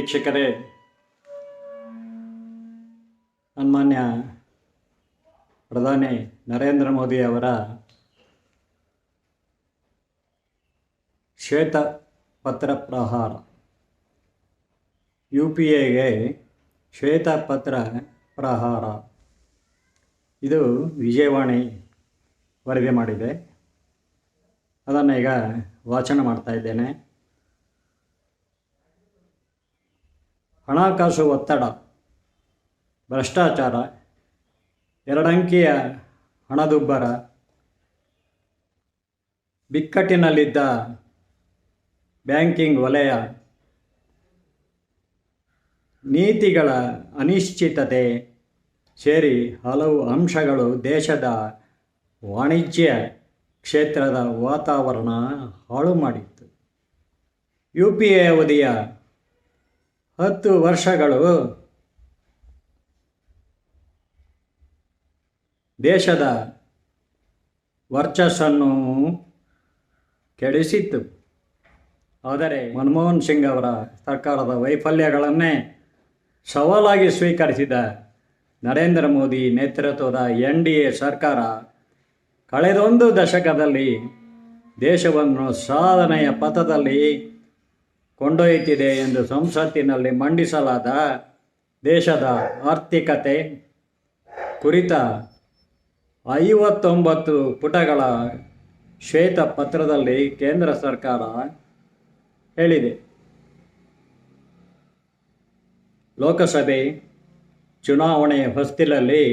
ವೀಕ್ಷಕರೇ, ಸನ್ಮಾನ್ಯ ಪ್ರಧಾನಿ ನರೇಂದ್ರ ಮೋದಿ ಅವರ ಶ್ವೇತಪತ್ರ ಪ್ರಹಾರ, UPAಗೆ ಶ್ವೇತಪತ್ರ ಪ್ರಹಾರ, ಇದು ವಿಜಯವಾಣಿ ವರದಿ ಮಾಡಿದೆ. ಅದನ್ನು ಈಗ ವಾಚನ ಮಾಡ್ತಾ ಇದ್ದೇನೆ. ಹಣಕಾಸು ಒತ್ತಡ, ಭ್ರಷ್ಟಾಚಾರ, ಎರಡಂಕಿಯ ಹಣದುಬ್ಬರ, ಬಿಕ್ಕಟ್ಟಿನಲ್ಲಿದ್ದ ಬ್ಯಾಂಕಿಂಗ್ ವಲಯ, ನೀತಿಗಳ ಅನಿಶ್ಚಿತತೆ ಸೇರಿ ಹಲವು ಅಂಶಗಳು ದೇಶದ ವಾಣಿಜ್ಯ ಕ್ಷೇತ್ರದ ವಾತಾವರಣ ಹಾಳು ಮಾಡಿತ್ತು. UPA ಅವಧಿಯ 10 ವರ್ಷಗಳು ದೇಶದ ವರ್ಚಸ್ಸನ್ನು ಕೆಡಿಸಿತ್ತು. ಆದರೆ ಮನಮೋಹನ್ ಸಿಂಗ್ ಅವರ ಸರ್ಕಾರದ ವೈಫಲ್ಯಗಳನ್ನೇ ಸವಾಲಾಗಿ ಸ್ವೀಕರಿಸಿದ ನರೇಂದ್ರ ಮೋದಿ ನೇತೃತ್ವದ NDA ಸರ್ಕಾರ ಕಳೆದೊಂದು ದಶಕದಲ್ಲಿ ದೇಶವನ್ನು ಸಾಧನೆಯ ಪಥದಲ್ಲಿ ಕೊಂಡೊಯ್ಯುತ್ತಿದೆ ಎಂದು ಸಂಸತ್ತಿನಲ್ಲಿ ಮಂಡಿಸಲಾದ ದೇಶದ ಆರ್ಥಿಕತೆ ಕುರಿತ 59 ಪುಟಗಳ ಶ್ವೇತಪತ್ರದಲ್ಲಿ ಕೇಂದ್ರ ಸರ್ಕಾರ ಹೇಳಿದೆ. ಲೋಕಸಭೆ ಚುನಾವಣೆಯ ಹೊಸ್ತಿಲಲ್ಲಿ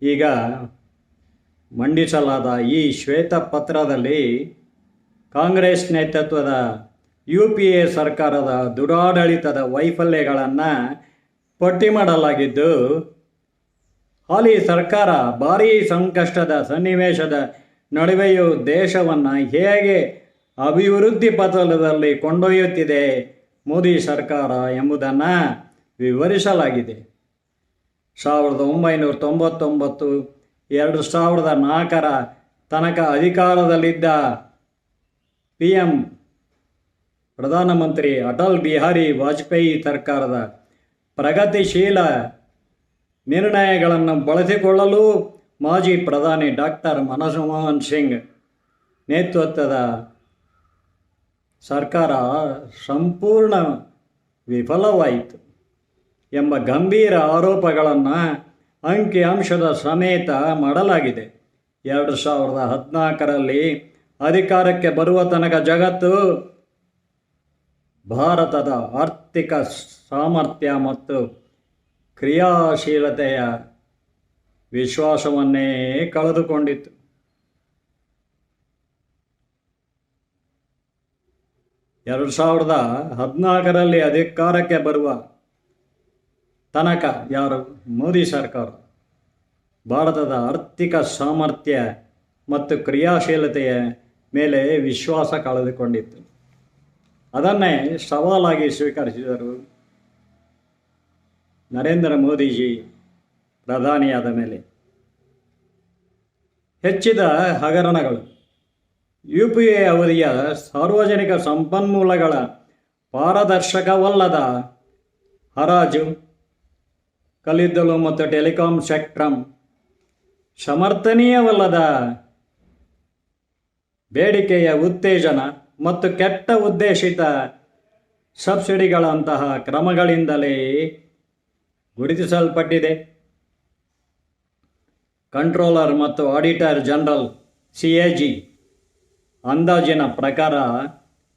ಈಗ ಮಂಡಿಸಲಾದ ಈ ಶ್ವೇತಪತ್ರದಲ್ಲಿ ಕಾಂಗ್ರೆಸ್ ನೇತೃತ್ವದ UPA ಸರ್ಕಾರದ ದುರಾಡಳಿತದ ವೈಫಲ್ಯಗಳನ್ನು ಪಟ್ಟಿ ಮಾಡಲಾಗಿದ್ದು, ಹಾಲಿ ಸರ್ಕಾರ ಭಾರೀ ಸಂಕಷ್ಟದ ಸನ್ನಿವೇಶದ ನಡುವೆಯೂ ದೇಶವನ್ನು ಹೇಗೆ ಅಭಿವೃದ್ಧಿ ಪಥದಲ್ಲಿ ಕೊಂಡೊಯ್ಯುತ್ತಿದೆ ಮೋದಿ ಸರ್ಕಾರ ಎಂಬುದನ್ನು ವಿವರಿಸಲಾಗಿದೆ. 1999 2004 ತನಕ ಅಧಿಕಾರದಲ್ಲಿದ್ದ PM ಪ್ರಧಾನಮಂತ್ರಿ ಅಟಲ್ ಬಿಹಾರಿ ವಾಜಪೇಯಿ ಸರ್ಕಾರದ ಪ್ರಗತಿಶೀಲ ನಿರ್ಣಯಗಳನ್ನು ಬಳಸಿಕೊಳ್ಳಲು ಮಾಜಿ ಪ್ರಧಾನಿ ಡಾಕ್ಟರ್ ಮನಮೋಹನ್ ಸಿಂಗ್ ನೇತೃತ್ವದ ಸರ್ಕಾರ ಸಂಪೂರ್ಣ ವಿಫಲವಾಯಿತು ಎಂಬ ಗಂಭೀರ ಆರೋಪಗಳನ್ನು ಅಂಕಿಅಂಶದ ಸಮೇತ ಮಾಡಲಾಗಿದೆ. 2014ರಲ್ಲಿ ಅಧಿಕಾರಕ್ಕೆ ಬರುವ ತನಕ ಜಗತ್ತು ಭಾರತದ ಆರ್ಥಿಕ ಸಾಮರ್ಥ್ಯ ಮತ್ತು ಕ್ರಿಯಾಶೀಲತೆಯ ವಿಶ್ವಾಸವನ್ನೇ ಕಳೆದುಕೊಂಡಿತ್ತು. 2014ರಲ್ಲಿ ಅಧಿಕಾರಕ್ಕೆ ಬರುವ ತನಕ ಮೋದಿ ಸರ್ಕಾರ ಭಾರತದ ಆರ್ಥಿಕ ಸಾಮರ್ಥ್ಯ ಮತ್ತು ಕ್ರಿಯಾಶೀಲತೆಯ ಮೇಲೆ ವಿಶ್ವಾಸ ಕಳೆದುಕೊಂಡಿತ್ತು. ಅದನ್ನೇ ಸವಾಲಾಗಿ ಸ್ವೀಕರಿಸಿದರು ನರೇಂದ್ರ ಮೋದಿಜಿ ಪ್ರಧಾನಿಯಾದ ಮೇಲೆ. ಹೆಚ್ಚಿದ ಹಗರಣಗಳು, UPA ಅವಧಿಯ ಸಾರ್ವಜನಿಕ ಸಂಪನ್ಮೂಲಗಳ ಪಾರದರ್ಶಕವಲ್ಲದ ಹರಾಜು, ಕಲ್ಲಿದ್ದಲು ಮತ್ತು ಟೆಲಿಕಾಂ ಸ್ಪೆಕ್ಟ್ರಮ್, ಸಮರ್ಥನೀಯವಲ್ಲದ ಬೇಡಿಕೆಯ ಉತ್ತೇಜನ ಮತ್ತು ಕೆಟ್ಟ ಉದ್ದೇಶಿತ ಸಬ್ಸಿಡಿಗಳಂತಹ ಕ್ರಮಗಳಿಂದಲೇ ಗುರುತಿಸಲ್ಪಟ್ಟಿದೆ. ಕಂಟ್ರೋಲರ್ ಮತ್ತು ಆಡಿಟರ್ ಜನರಲ್ CAG ಅಂದಾಜಿನ ಪ್ರಕಾರ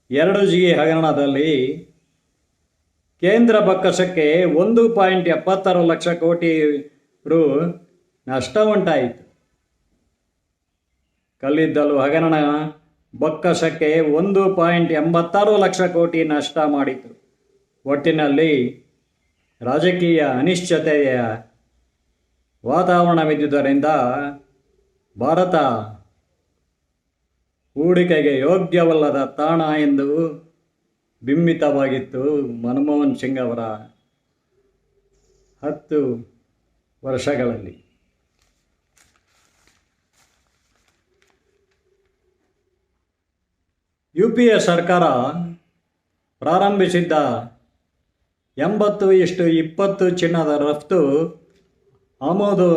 2G ಹಗರಣದಲ್ಲಿ ಕೇಂದ್ರ ಬೊಕ್ಕಸಕ್ಕೆ 1.76 ಲಕ್ಷ ಕೋಟಿ ರು ನಷ್ಟ ಉಂಟಾಯಿತು. ಕಲ್ಲಿದ್ದಲು ಹಗರಣ ಬೊಕ್ಕಸಕ್ಕೆ 1.86 ಲಕ್ಷ ಕೋಟಿ ನಷ್ಟ ಮಾಡಿತು. ಒಟ್ಟಿನಲ್ಲಿ ರಾಜಕೀಯ ಅನಿಶ್ಚಿತತೆಯ ವಾತಾವರಣವಿದ್ದುದರಿಂದ ಭಾರತ ಹೂಡಿಕೆಗೆ ಯೋಗ್ಯವಲ್ಲದ ತಾಣ ಎಂದು ಬಿಂಬಿತವಾಗಿತ್ತು. ಮನಮೋಹನ್ ಸಿಂಗ್ ಅವರ 10 ವರ್ಷಗಳಲ್ಲಿ UPA ಸರ್ಕಾರ ಪ್ರಾರಂಭಿಸಿದ್ದ 80:20 ಚಿನ್ನದ ರಫ್ತು ಆಮದು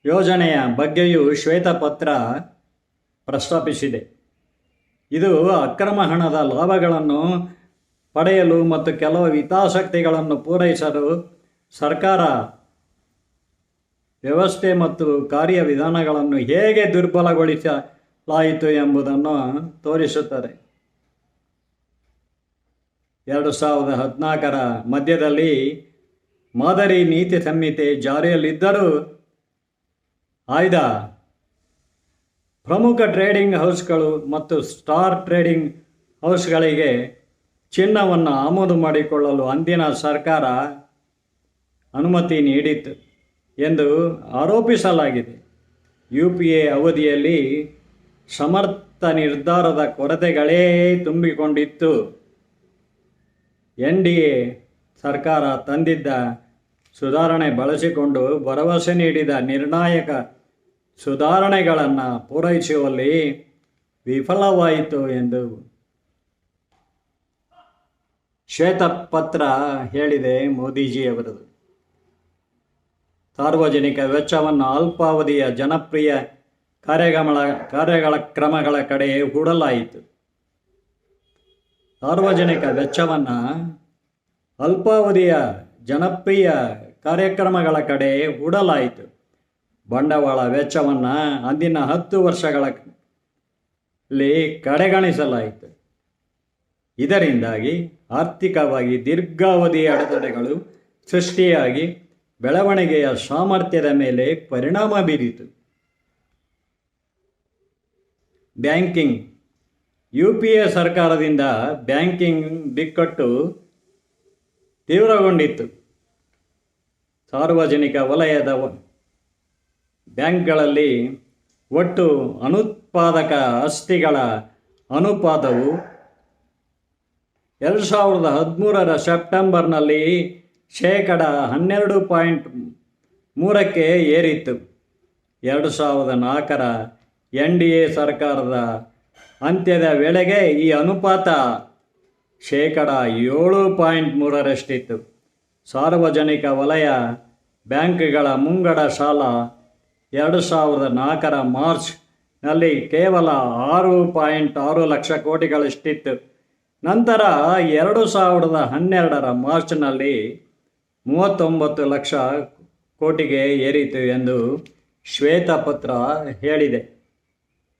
ಯೋಜನೆಯ ಬಗ್ಗೆಯೂ ಶ್ವೇತಪತ್ರ ಪ್ರಸ್ತಾಪಿಸಿದೆ. ಇದು ಅಕ್ರಮ ಹಣದ ಲಾಭಗಳನ್ನು ಪಡೆಯಲು ಮತ್ತು ಕೆಲವು ಹಿತಾಸಕ್ತಿಗಳನ್ನು ಪೂರೈಸಲು ಸರ್ಕಾರ ವ್ಯವಸ್ಥೆ ಮತ್ತು ಕಾರ್ಯವಿಧಾನಗಳನ್ನು ಹೇಗೆ ದುರ್ಬಲಗೊಳಿಸಲಾಯಿತು ಎಂಬುದನ್ನು ತೋರಿಸುತ್ತದೆ. 2014ರ ಮಧ್ಯದಲ್ಲಿ ಮಾದರಿ ನೀತಿ ಸಂಹಿತೆ ಜಾರಿಯಲ್ಲಿದ್ದರೂ ಆಯ್ದ ಪ್ರಮುಖ ಟ್ರೇಡಿಂಗ್ ಹೌಸ್ಗಳು ಮತ್ತು ಸ್ಟಾರ್ ಟ್ರೇಡಿಂಗ್ ಹೌಸ್ಗಳಿಗೆ ಚಿನ್ನವನ್ನು ಆಮದು ಮಾಡಿಕೊಳ್ಳಲು ಅಂದಿನ ಸರ್ಕಾರ ಅನುಮತಿ ನೀಡಿತು ಎಂದು ಆರೋಪಿಸಲಾಗಿದೆ. UPA ಅವಧಿಯಲ್ಲಿ ಸಮರ್ಥ ನಿರ್ಧಾರದ ಕೊರತೆಗಳೇ ತುಂಬಿಕೊಂಡಿತ್ತು. NDA ಸರ್ಕಾರ ತಂದಿದ್ದ ಸುಧಾರಣೆ ಬಳಸಿಕೊಂಡು ಭರವಸೆ ನೀಡಿದ ನಿರ್ಣಾಯಕ ಸುಧಾರಣೆಗಳನ್ನು ಪೂರೈಸುವಲ್ಲಿ ವಿಫಲವಾಯಿತು ಎಂದು ಶ್ವೇತಪತ್ರ ಹೇಳಿದೆ. ಮೋದಿಜಿಯವರದು ಸಾರ್ವಜನಿಕ ವೆಚ್ಚವನ್ನು ಅಲ್ಪಾವಧಿಯ ಜನಪ್ರಿಯ ಕಾರ್ಯಕ್ರಮಗಳ ಕಡೆ ಹೂಡಲಾಯಿತು. ಸಾರ್ವಜನಿಕ ವೆಚ್ಚವನ್ನು ಅಲ್ಪಾವಧಿಯ ಜನಪ್ರಿಯ ಕಾರ್ಯಕ್ರಮಗಳ ಕಡೆ ಹೂಡಲಾಯಿತು. ಬಂಡವಾಳ ವೆಚ್ಚವನ್ನು ಅಂದಿನ 10 ವರ್ಷಗಳಲ್ಲಿ ಕಡೆಗಣಿಸಲಾಯಿತು. ಇದರಿಂದಾಗಿ ಆರ್ಥಿಕವಾಗಿ ದೀರ್ಘಾವಧಿಯ ಅಡೆತಡೆಗಳು ಸೃಷ್ಟಿಯಾಗಿ ಬೆಳವಣಿಗೆಯ ಸಾಮರ್ಥ್ಯದ ಮೇಲೆ ಪರಿಣಾಮ ಬೀರಿತು. ಬ್ಯಾಂಕಿಂಗ್ UPA ಸರ್ಕಾರದಿಂದ ಬ್ಯಾಂಕಿಂಗ್ ಬಿಕ್ಕಟ್ಟು ತೀವ್ರಗೊಂಡಿತ್ತು. ಸಾರ್ವಜನಿಕ ವಲಯದ ಬ್ಯಾಂಕ್ಗಳಲ್ಲಿ ಒಟ್ಟು ಅನುತ್ಪಾದಕ ಆಸ್ತಿಗಳ ಅನುಪಾತವು 2013ರ ಸೆಪ್ಟೆಂಬರ್ನಲ್ಲಿ 12.3ಕ್ಕೆ ಏರಿತ್ತು. 2004ರ NDA ಸರ್ಕಾರದ ಅಂತ್ಯದ ವೇಳೆಗೆ ಈ ಅನುಪಾತ 7.3ರಷ್ಟಿತ್ತು. ಸಾರ್ವಜನಿಕ ವಲಯ ಬ್ಯಾಂಕ್ಗಳ ಮುಂಗಡ ಸಾಲ 2004ರ ಮಾರ್ಚ್ನಲ್ಲಿ ಕೇವಲ 6.6 ಲಕ್ಷ ಕೋಟಿಗಳಷ್ಟಿತ್ತು. ನಂತರ 2012ರ ಮಾರ್ಚ್ನಲ್ಲಿ 39 ಲಕ್ಷ ಕೋಟಿಗೆ ಏರಿತು ಎಂದು ಶ್ವೇತಪತ್ರ ಹೇಳಿದೆ.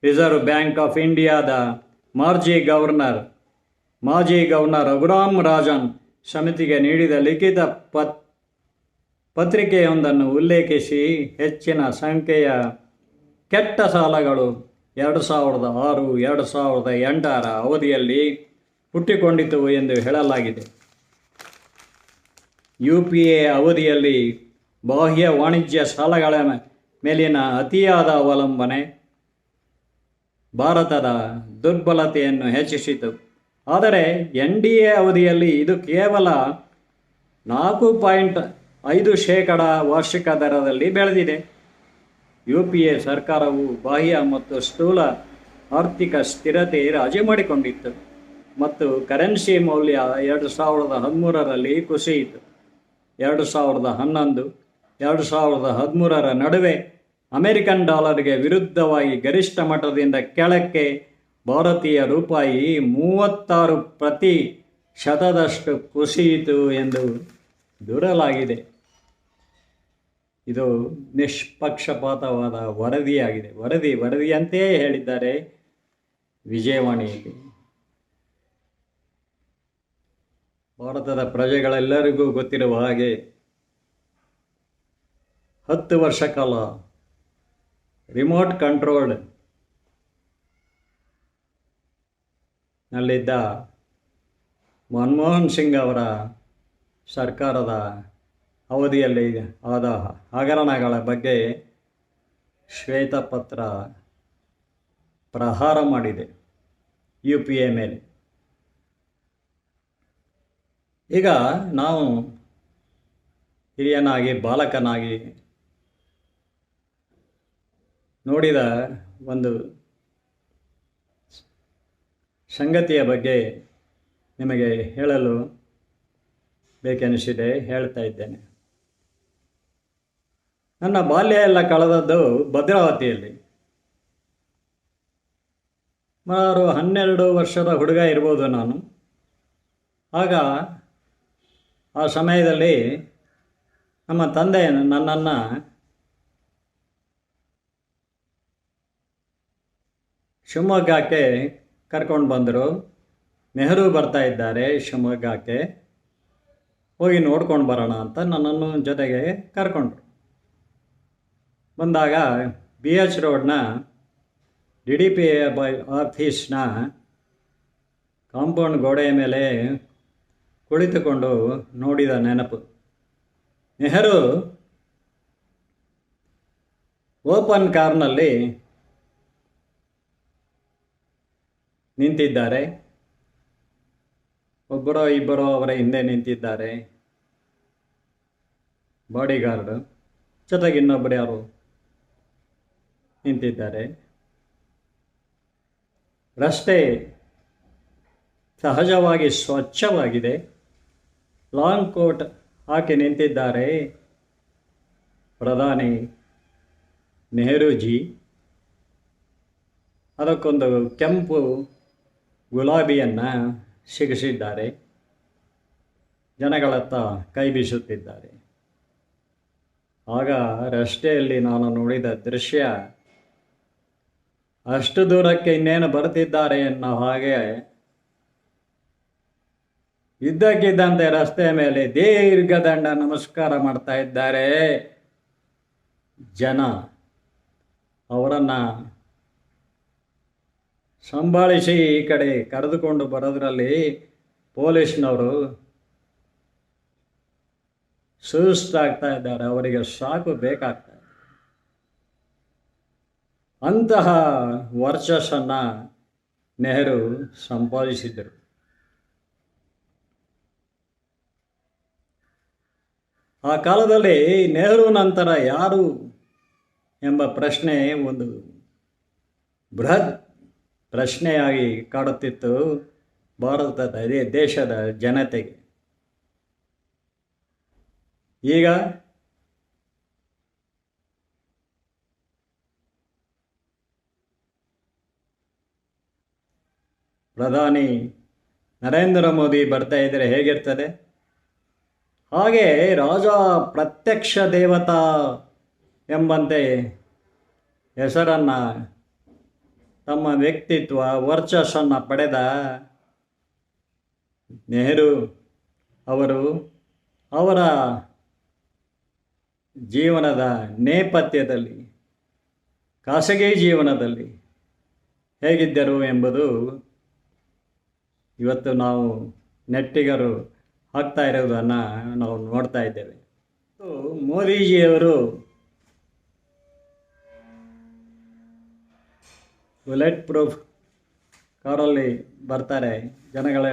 ರಿಸರ್ವ್ ಬ್ಯಾಂಕ್ ಆಫ್ ಇಂಡಿಯಾದ ಮಾಜಿ ಗವರ್ನರ್ ರಘುರಾಮ್ ರಾಜನ್ ಸಮಿತಿಗೆ ನೀಡಿದ ಲಿಖಿತ ಪತ್ರಿಕೆಯೊಂದನ್ನು ಉಲ್ಲೇಖಿಸಿ ಹೆಚ್ಚಿನ ಸಂಖ್ಯೆಯ ಕೆಟ್ಟ ಸಾಲಗಳು 2006-2008ರ ಅವಧಿಯಲ್ಲಿ ಹುಟ್ಟಿಕೊಂಡಿತು ಎಂದು ಹೇಳಲಾಗಿದೆ. UPA ಅವಧಿಯಲ್ಲಿ ಬಾಹ್ಯ ವಾಣಿಜ್ಯ ಸಾಲಗಳ ಮೇಲಿನ ಅತಿಯಾದ ಅವಲಂಬನೆ ಭಾರತದ ದುರ್ಬಲತೆಯನ್ನು ಹೆಚ್ಚಿಸಿತು. ಆದರೆ NDA ಅವಧಿಯಲ್ಲಿ ಇದು ಕೇವಲ 4.5% ವಾರ್ಷಿಕ ದರದಲ್ಲಿ ಬೆಳೆದಿದೆ. UPA ಸರ್ಕಾರವು ಬಾಹ್ಯ ಮತ್ತು ಸ್ಥೂಲ ಆರ್ಥಿಕ ಸ್ಥಿರತೆ ರಾಜಿ ಮಾಡಿಕೊಂಡಿತ್ತು ಮತ್ತು ಕರೆನ್ಸಿ ಮೌಲ್ಯ 2013ರಲ್ಲಿ ಕುಸಿಯಿತು. 2011-2013ರ ನಡುವೆ ಅಮೆರಿಕನ್ ಡಾಲರ್ಗೆ ವಿರುದ್ಧವಾಗಿ ಗರಿಷ್ಠ ಮಟ್ಟದಿಂದ ಕೆಳಕ್ಕೆ ಭಾರತೀಯ ರೂಪಾಯಿ 36% ಕುಸಿಯಿತು ಎಂದು ದೂರಲಾಗಿದೆ. ಇದು ನಿಷ್ಪಕ್ಷಪಾತವಾದ ವರದಿಯಾಗಿದೆ. ವರದಿಯಂತೆಯೇ ಹೇಳಿದ್ದಾರೆ ವಿಜಯವಾಣಿಯಲ್ಲಿ. ಭಾರತದ ಪ್ರಜೆಗಳೆಲ್ಲರಿಗೂ ಗೊತ್ತಿರುವ ಹಾಗೆ 10 ವರ್ಷ ಕಾಲ ರಿಮೋಟ್ ಕಂಟ್ರೋಲ್ಡ್ ನಲ್ಲಿದ್ದ ಮನಮೋಹನ್ ಸಿಂಗ್ ಅವರ ಸರ್ಕಾರದ ಅವಧಿಯಲ್ಲಿ ಆದ ಹಗರಣಗಳ ಬಗ್ಗೆ ಶ್ವೇತಪತ್ರ ಪ್ರಹಾರ ಮಾಡಿದೆ UPA ಮೇಲೆ. ಈಗ ನಾವು ಹಿರಿಯನಾಗಿ ಬಾಲಕನಾಗಿ ನೋಡಿದ ಒಂದು ಸಂಗತಿಯ ಬಗ್ಗೆ ನಿಮಗೆ ಹೇಳಲು ಬೇಕೆನಿಸಿದೆ, ಹೇಳ್ತಾ ಇದ್ದೇನೆ. ನನ್ನ ಬಾಲ್ಯ ಎಲ್ಲ ಕಳೆದದ್ದು ಭದ್ರಾವತಿಯಲ್ಲಿ. ಸುಮಾರು 12 ವರ್ಷದ ಹುಡುಗ ಇರ್ಬೋದು ನಾನು. ಆಗ ಆ ಸಮಯದಲ್ಲಿ ನಮ್ಮ ತಂದೆ ನನ್ನನ್ನು ಶಿವಮೊಗ್ಗಕ್ಕೆ ಕರ್ಕೊಂಡು ಬಂದರು. ನೆಹರು ಬರ್ತಾ ಇದ್ದಾರೆ ಶಿವಮೊಗ್ಗಕ್ಕೆ, ಹೋಗಿ ನೋಡ್ಕೊಂಡು ಬರೋಣ ಅಂತ ನನ್ನನ್ನು ಜೊತೆಗೆ ಕರ್ಕೊಂಡ್ರು. ಬಂದಾಗ BH ರೋಡ್ನ DDP ಆಫೀಸ್ನ ಕಾಂಪೌಂಡ್ ಗೋಡೆಯ ಮೇಲೆ ಕುಳಿತುಕೊಂಡು ನೋಡಿದ ನೆನಪು. ನೆಹರು ಓಪನ್ ಕಾರ್ನಲ್ಲಿ ನಿಂತಿದ್ದಾರೆ. ಒಬ್ಬರೋ ಇಬ್ಬರೋ ಅವರ ಹಿಂದೆ ನಿಂತಿದ್ದಾರೆ ಬಾಡಿಗಾರ್ಡ್, ಜೊತೆಗೆ ಇನ್ನೊಬ್ಬರು ಯಾರು ನಿಂತಿದ್ದಾರೆ. ರಸ್ತೆ ಸಹಜವಾಗಿ ಸ್ವಚ್ಛವಾಗಿದೆ. ಲಾಂಗ್ ಕೋಟ್ ಹಾಕಿ ನಿಂತಿದ್ದಾರೆ ಪ್ರಧಾನಿ ನೆಹರೂಜಿ. ಅದಕ್ಕೊಂದು ಕೆಂಪು ಗುಲಾಬಿಯನ್ನು ಸಿಗಿಸಿದ್ದಾರೆ. ಜನಗಳತ್ತ ಕೈ ಬೀಸುತ್ತಿದ್ದಾರೆ. ಆಗ ರಸ್ತೆಯಲ್ಲಿ ನಾನು ನೋಡಿದ ದೃಶ್ಯ, ಅಷ್ಟು ದೂರಕ್ಕೆ ಇನ್ನೇನು ಬರುತ್ತಿದ್ದಾರೆ ಅನ್ನೋ ಹಾಗೆ ಇದ್ದಕ್ಕಿದ್ದಂತೆ ರಸ್ತೆಯ ಮೇಲೆ ದೀರ್ಘದಂಡ ನಮಸ್ಕಾರ ಮಾಡ್ತಾ ಇದ್ದಾರೆ ಜನ. ಅವರನ್ನು ಸಂಭಾಳಿಸಿ ಈ ಕಡೆ ಕರೆದುಕೊಂಡು ಬರೋದ್ರಲ್ಲಿ ಪೊಲೀಸ್ನವರು ಸುಸ್ತಾಗ್ತಾ ಇದ್ದಾರೆ. ಅವರಿಗೆ ಸಾಕು ಬೇಕಾಗ್ತದೆ. ಅಂತಹ ವರ್ಚಸ್ಸನ್ನು ನೆಹರು ಸಂಪಾದಿಸಿದರು. ಆ ಕಾಲದಲ್ಲಿ ನೆಹರು ನಂತರ ಯಾರು ಎಂಬ ಪ್ರಶ್ನೆ ಒಂದು ಬೃಹತ್ ಪ್ರಶ್ನೆಯಾಗಿ ಕಾಡುತ್ತಿತ್ತು ಭಾರತದ ದೇಶದ ಜನತೆಗೆ. ಈಗ ಪ್ರಧಾನಿ ನರೇಂದ್ರ ಮೋದಿ ಬರ್ತಾ ಇದ್ದರೆ ಹೇಗಿರ್ತದೆ? ಹಾಗೆ ರಾಜ ಪ್ರತ್ಯಕ್ಷ ದೇವತಾ ಎಂಬಂತೆ ಹೆಸರನ್ನು, ತಮ್ಮ ವ್ಯಕ್ತಿತ್ವ ವರ್ಚಸ್ಸನ್ನು ಪಡೆದ ನೆಹರು ಅವರು ಅವರ ಜೀವನದ ನೇಪಥ್ಯದಲ್ಲಿ, ಖಾಸಗಿ ಜೀವನದಲ್ಲಿ ಹೇಗಿದ್ದರು ಎಂಬುದು ಇವತ್ತು ನಾವು ನೆಟ್ಟಿಗರು ಆಗ್ತಾ ಇರೋದನ್ನು ನಾವು ನೋಡ್ತಾ ಇದ್ದೇವೆ. ಮೋದಿಜಿಯವರು ಬುಲೆಟ್ ಪ್ರೂಫ್ ಕಾರಲ್ಲಿ ಬರ್ತಾರೆ. ಜನಗಳ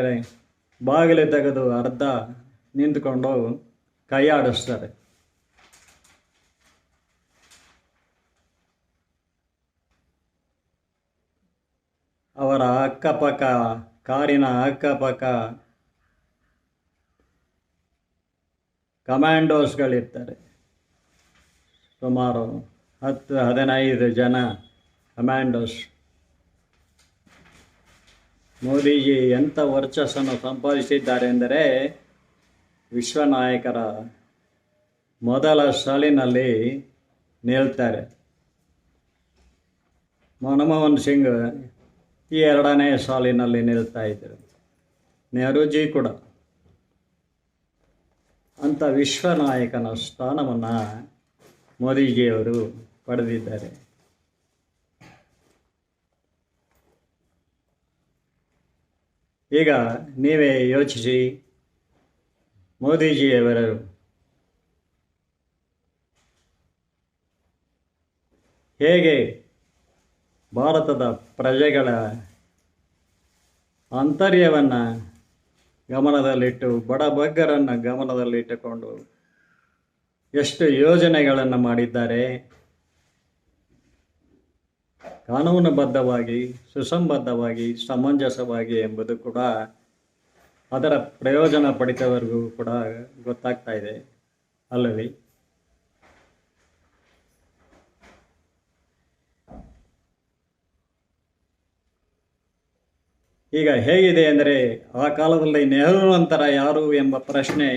ಬಾಗಿಲು ತೆಗೆದು ಅರ್ಧ ನಿಂತುಕೊಂಡು ಕೈ ಆಡಿಸ್ತಾರೆ. ಅವರ ಅಕ್ಕಪಕ್ಕ, ಕಾರಿನ ಅಕ್ಕಪಕ್ಕ ಕಮ್ಯಾಂಡೋಸ್ಗಳಿರ್ತಾರೆ. ಸುಮಾರು 10-15 ಜನ ಕಮ್ಯಾಂಡೋಸ್. ಮೋದಿಜಿ ಎಂಥ ವರ್ಚಸ್ಸನ್ನು ಸಂಪಾದಿಸಿದ್ದಾರೆ ಎಂದರೆ, ವಿಶ್ವನಾಯಕರ ಮೊದಲ ಸಾಲಿನಲ್ಲಿ ನಿಲ್ತಾರೆ. ಮನಮೋಹನ್ ಸಿಂಗ್ ಈ 2ನೇ ಸಾಲಿನಲ್ಲಿ ನಿಲ್ತಾ ಇದ್ದರು. ನೆಹರೂಜಿ ಕೂಡ ಅಂಥ ವಿಶ್ವನಾಯಕನ ಸ್ಥಾನವನ್ನು ಮೋದಿಜಿಯವರು ಪಡೆದಿದ್ದಾರೆ. ಈಗ ನೀವೇ ಯೋಚಿಸಿ, ಮೋದಿಜಿಯವರು ಹೇಗೆ ಭಾರತದ ಪ್ರಜೆಗಳ ಆಂತರ್ಯವನ್ನು ಗಮನದಲ್ಲಿಟ್ಟು, ಬಡಬಗ್ಗರನ್ನು ಗಮನದಲ್ಲಿಟ್ಟುಕೊಂಡು ಎಷ್ಟು ಯೋಜನೆಗಳನ್ನು ಮಾಡಿದ್ದಾರೆ. ಕಾನೂನುಬದ್ಧವಾಗಿ, ಸುಸಂಬದ್ಧವಾಗಿ, ಸಮಂಜಸವಾಗಿ ಎಂಬುದು ಕೂಡ ಅದರ ಪ್ರಯೋಜನ ಪಡಿತವರೆಗೂ ಕೂಡ ಗೊತ್ತಾಗ್ತಾ ಇದೆ ಅಲ್ಲವೇ? ಈಗ ಹೇಗಿದೆ ಅಂದರೆ, ಆ ಕಾಲದಲ್ಲಿ ನೆಹರು ನಂತರ ಯಾರು ಎಂಬ ಪ್ರಶ್ನೆ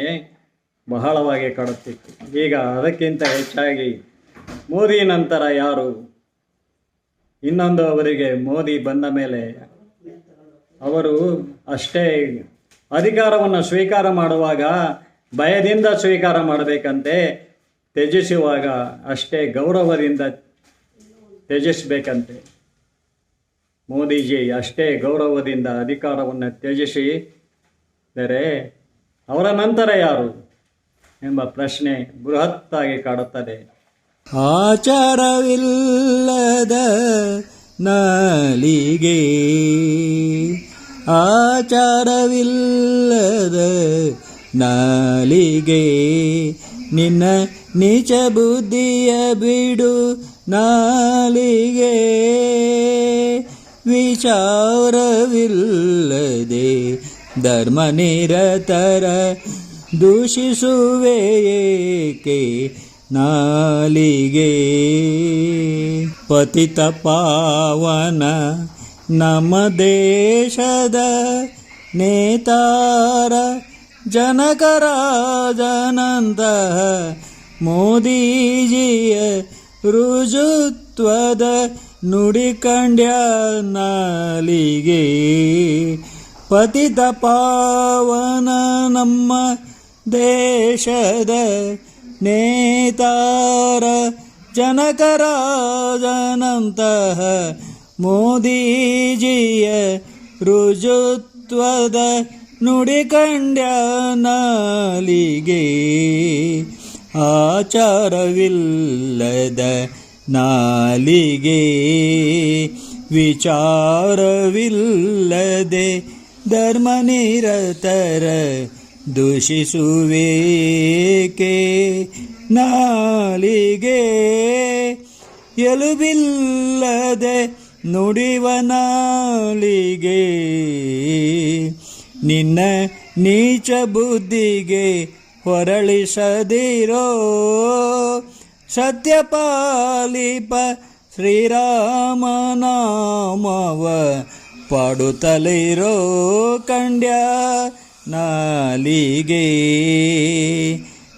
ಬಹಳವಾಗಿ ಕಾಡುತ್ತಿತ್ತು. ಈಗ ಅದಕ್ಕಿಂತ ಹೆಚ್ಚಾಗಿ ಮೋದಿ ನಂತರ ಯಾರು? ಇನ್ನೊಂದು ಅವರಿಗೆ ಮೋದಿ ಬಂದ ಮೇಲೆ ಅವರು ಅಷ್ಟೇ ಅಧಿಕಾರವನ್ನು ಸ್ವೀಕಾರ ಮಾಡುವಾಗ ಭಯದಿಂದ ಸ್ವೀಕಾರ ಮಾಡಬೇಕಂತೆ, ತ್ಯಜಿಸುವಾಗ ಅಷ್ಟೇ ಗೌರವದಿಂದ ತ್ಯಜಿಸಬೇಕಂತೆ. ಮೋದಿಜಿ ಅಷ್ಟೇ ಗೌರವದಿಂದ ಅಧಿಕಾರವನ್ನು ತ್ಯಜಿಸಿದರೆ ಅವರ ನಂತರ ಯಾರು ಎಂಬ ಪ್ರಶ್ನೆ ಬೃಹತ್ತಾಗಿ ಕಾಡುತ್ತದೆ. ಆಚಾರವಿಲ್ಲದ ನಾಲಿಗೆ, ಆಚಾರವಿಲ್ಲದ ನಾಲಿಗೆ, ನಿನ್ನ ನೀಚ ಬುದ್ಧಿಯ ಬಿಡು ನಾಲಿಗೆ, ವಿಚಾರವಿಲ್ಲದೆ ಧರ್ಮ ನಿರತರ ದೂಷಿಸುವೆ ಏಕೆ ನಾಲಿಗೆ. ಪತಿತ ಪಾವನ ನಮ್ಮ ದೇಶದ ನೇತಾರ ಜನಕರಾಜನಂತಹ ಮೋದಿಜಿಯ ರುಜುತ್ವದ ನುಡಿಕಂಡ್ಯ ನಾಲಿಗೆ. ಪತಿತ ಪಾವನ ನಮ್ಮ ದೇಶದ ನೇತಾರ ಜನಕರಾಜನಂತಹ ಮೋದಿಜಿಯ ರುಜುತ್ವದ ನುಡಿಕಂಡ್ಯ ನಾಲಿಗೆ. ಆಚಾರವಿಲ್ಲದ ನಾಲಿಗೆ, ವಿಚಾರವಿಲ್ಲದೆ ಧರ್ಮ ನಿರತರ ದೂಷಿಸುವೇಕೆ ನಾಲಿಗೆ. ಎಲುಬಿಲ್ಲದೆ ನುಡಿವ ನಾಲಿಗೆ, ನಿನ್ನ ನೀಚ ಬುದ್ಧಿಗೆ ಹೊರಳಿಸದಿರೋ. ಸತ್ಯಪಾಲಿಪ ಶ್ರೀರಾಮನಾಮವ ಪಾಡುತ್ತಲಿರೋ ಕಂಡ್ಯ ನಾಲಿಗೆ.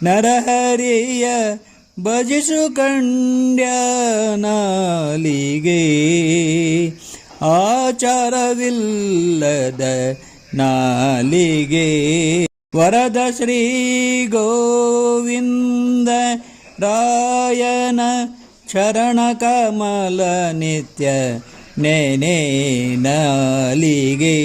ನರಹರಿಯ ಭಜಿಸು ಕಂಡ್ಯ ನಾಲಿಗೆ. ಆಚಾರವಿಲ್ಲದ ನಾಲಿಗೆ. ವರದ ಶ್ರೀ ಗೋವಿಂದ ರಾಯನ ಚರಣ ಕಮಲ ನಿತ್ಯ ನೆನೆ ನಾಲಿಗೆ.